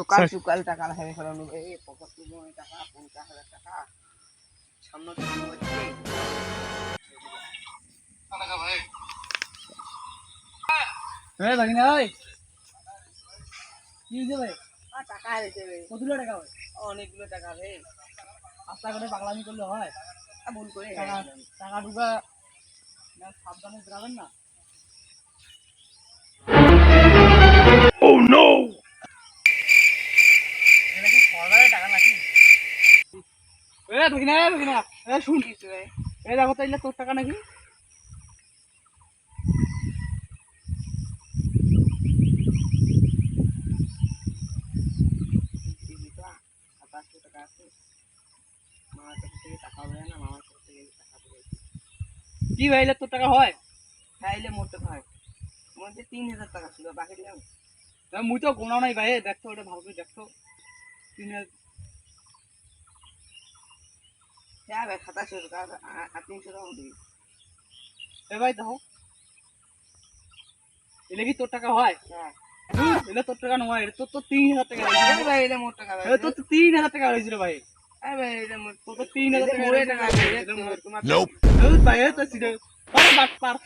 সকাল সকাল টাকা হেরে ফেলানো এই পকেট থেকে টাকা 50,000 টাকা সামনে থেকে হচ্ছে টাকা ভাই ভাই ভাগিনা ভাই কি হইছে ভাই? টাকা হেরেছে ভাই। কতগুলো টাকা ভাই? অনেকগুলো টাকা ভাই। রাস্তা করে পাগলামি করলে হয়? ভুল করে টাকা টাকা ঢুকা সাবধানে যাবেন না। এটা কি সরকারের টাকা নাকি? ভাগিনা ভাগিনা শুন কিছু ভাই। এই দেখো তাইলে তোর টাকা নাকি? সাতাশশো টাকা আছে মামার কাছ থেকে টাকা হবে না মামার কাছ থেকে টাকা পেয়েছি কি ভাইলে তোর টাকা হয়? খাইলে মোটে ভাই মধ্যে 3,000 টাকা ছিল বাকি দিলাম মুই তো গোনাও নাই ভাই, দেখছো ওটা ভালো করে দেখছো। 3,000 হ্যাঁ ভাই 2700 টাকা আর 300 টাকা দিবি এ ভাই দেখো এলে কি তোর টাকা হয়? হ্যাঁ এলে তোর টাকা নয়, এটা তোর 3,000 টাকা হয়েছিল। ভাই এটা মোট টাকা ভাই তোর তো 3,000 টাকা হয়েছিল ভাই। ভাই এটা মোট তোর তো 3,000 টাকা মোড়ে টাকা ভাই তোমার তোমার ভাই তো ছিল বাট পার